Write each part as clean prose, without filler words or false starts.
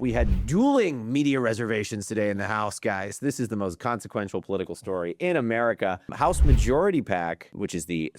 We had dueling media reservations today in the House, guys. This is the most consequential political story in America. House Majority PAC, which is the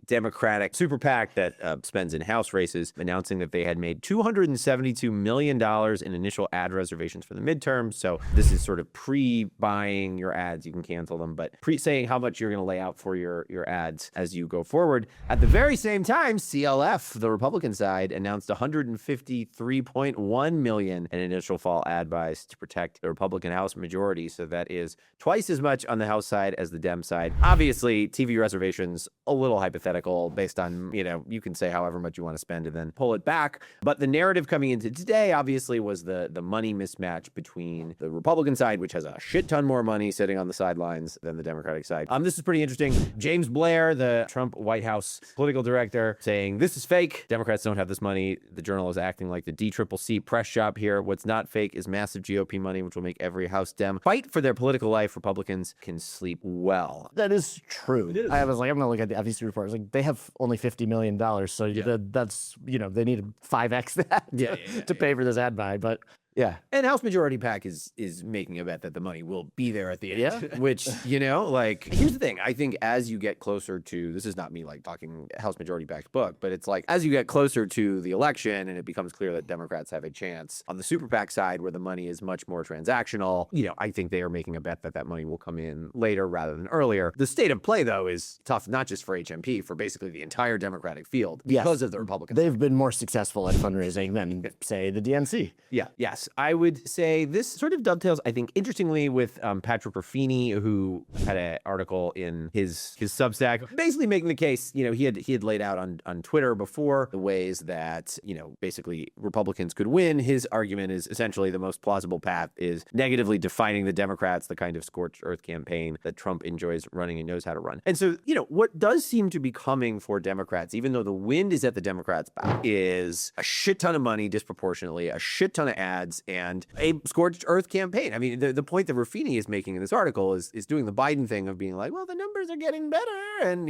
Democratic super PAC that spends in House races, announcing that they had made $272 million in initial ad reservations for the midterm. So this is sort of pre-buying your ads. You can cancel them, but saying how much you're going to lay out for your ads as you go forward. At the very same time, CLF, the Republican side, announced $153.1 million in initial fall ad buys to protect the Republican House majority. So that is twice as much on the House side as the Dem side. Obviously, TV reservations, a little hypothetical based on, you can say however much you want to spend and then pull it back. But the narrative coming into today, obviously, was the money mismatch between the Republican side, which has a shit ton more money sitting on the sidelines than the Democratic side. This is pretty interesting. James Blair, the Trump White House political director, saying this is fake. Democrats don't have this money. The Journal is acting like the DCCC press shop here. What's not fake is massive GOP money, which will make every House Dem fight for their political life. Republicans can sleep well. That is true. It is. I was like, I'm going to look at the FEC report. I was like, they have only $50 million. So that's, they need 5X that to pay for this ad buy. But yeah. And House Majority PAC is making a bet that the money will be there at the end. Yeah. Which, here's the thing. I think as you get closer to, this is not me talking House Majority PAC's book, but it's as you get closer to the election and it becomes clear that Democrats have a chance on the super PAC side where the money is much more transactional, I think they are making a bet that money will come in later rather than earlier. The state of play, though, is tough, not just for HMP, for basically the entire Democratic field because of the Republicans. They've been more successful at fundraising than, say, the DNC. Yeah. Yes. I would say this sort of dovetails, I think, interestingly with Patrick Ruffini, who had an article in his Substack, basically making the case, he had laid out on Twitter before the ways that, basically Republicans could win. His argument is essentially the most plausible path is negatively defining the Democrats, the kind of scorched earth campaign that Trump enjoys running and knows how to run. And so, what does seem to be coming for Democrats, even though the wind is at the Democrats' back, is a shit ton of money disproportionately, a shit ton of ads, and a scorched earth campaign. I mean, the point that Ruffini is making in this article is doing the Biden thing of being like, well, the numbers are getting better, and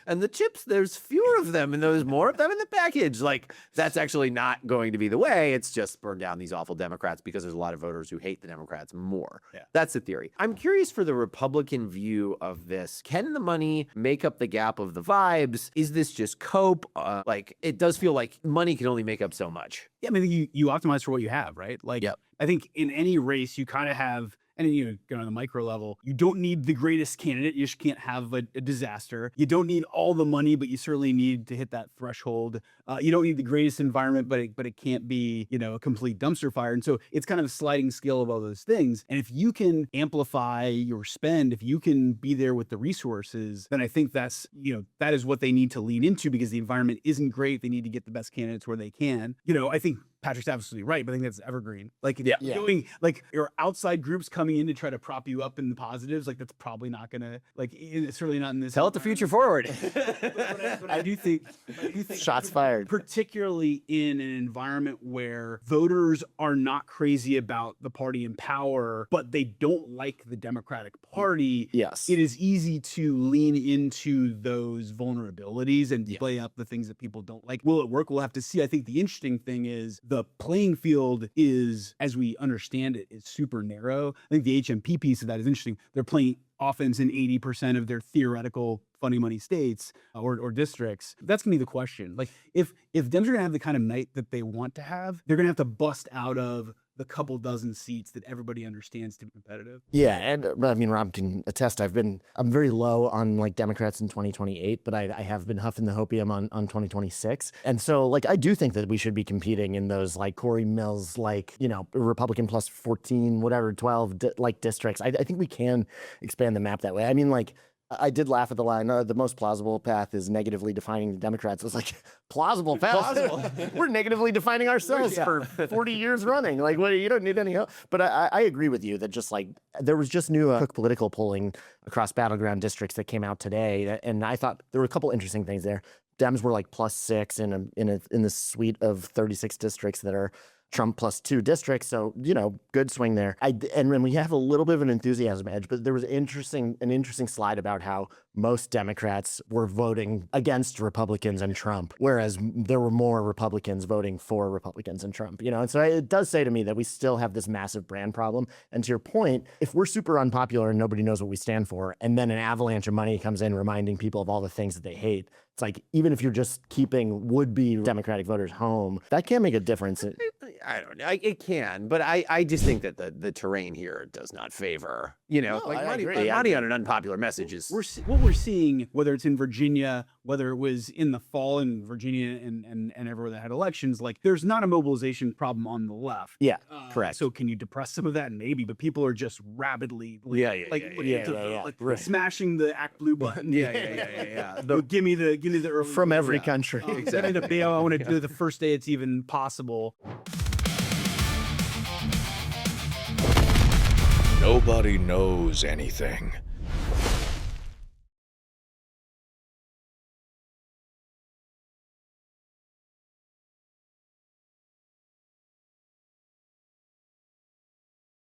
and the chips, there's fewer of them, and there's more of them in the package. That's actually not going to be the way. It's just burn down these awful Democrats because there's a lot of voters who hate the Democrats more. Yeah. That's the theory. I'm curious for the Republican view of this. Can the money make up the gap of the vibes? Is this just cope? It does feel like money can only make up so much. Yeah, I mean, you optimize for what you have, right? Yep. I think in any race, you kind of have, and then go on the micro level, you don't need the greatest candidate. You just can't have a disaster. You don't need all the money, but you certainly need to hit that threshold. You don't need the greatest environment, but it can't be, a complete dumpster fire. And so it's kind of a sliding scale of all those things. And if you can amplify your spend, if you can be there with the resources, then I think that's, that is what they need to lean into because the environment isn't great. They need to get the best candidates where they can. I think Patrick's absolutely right, but I think that's evergreen. Doing your outside groups coming in to try to prop you up in the positives, that's probably not gonna it's certainly not in this. Tell it the future forward. But I do think shots fired, particularly in an environment where voters are not crazy about the party in power, but they don't like the Democratic Party. Yes, it is easy to lean into those vulnerabilities and play up the things that people don't like. Will it work? We'll have to see. I think the interesting thing is the playing field is, as we understand it, is super narrow. I think the HMP piece of that is interesting. They're playing offense in 80% of their theoretical funny money states or districts. That's gonna be the question. If Dems are gonna have the kind of night that they want to have, they're gonna have to bust out of the couple dozen seats that everybody understands to be competitive. Yeah, and I mean, Rob can attest, I'm very low on Democrats in 2028, but I have been huffing the hopium on 2026. And so I do think that we should be competing in those Corey Mills, Republican plus 14, whatever, 12 districts. I think we can expand the map that way. I mean, I did laugh at the line, the most plausible path is negatively defining the Democrats. It's plausible path? Plausible. We're negatively defining ourselves for 40 years running. You don't need any help. But I agree with you that just there was just new Cook political polling across battleground districts that came out today. And I thought there were a couple interesting things there. Dems were +6 in the suite of 36 districts that are Trump +2 districts, so good swing there. And when we have a little bit of an enthusiasm edge, but there was an interesting slide about how most Democrats were voting against Republicans and Trump, whereas there were more Republicans voting for Republicans and Trump, and so it does say to me that we still have this massive brand problem. And to your point, if we're super unpopular and nobody knows what we stand for, and then an avalanche of money comes in reminding people of all the things that they hate, it's like, even if you're just keeping would-be Democratic voters home, that can make a difference. I don't know. It can, but I just think that the terrain here does not favor, money on an unpopular message is. What we're seeing, whether it's in Virginia, whether it was in the fall in Virginia and everywhere that had elections, like there's not a mobilization problem on the left. Yeah, correct. So can you depress some of that? Maybe, but people are just rabidly smashing the Act Blue button. Yeah. Give me the early from every country. Exactly. The bail I want to do the first day it's even possible. Nobody knows anything.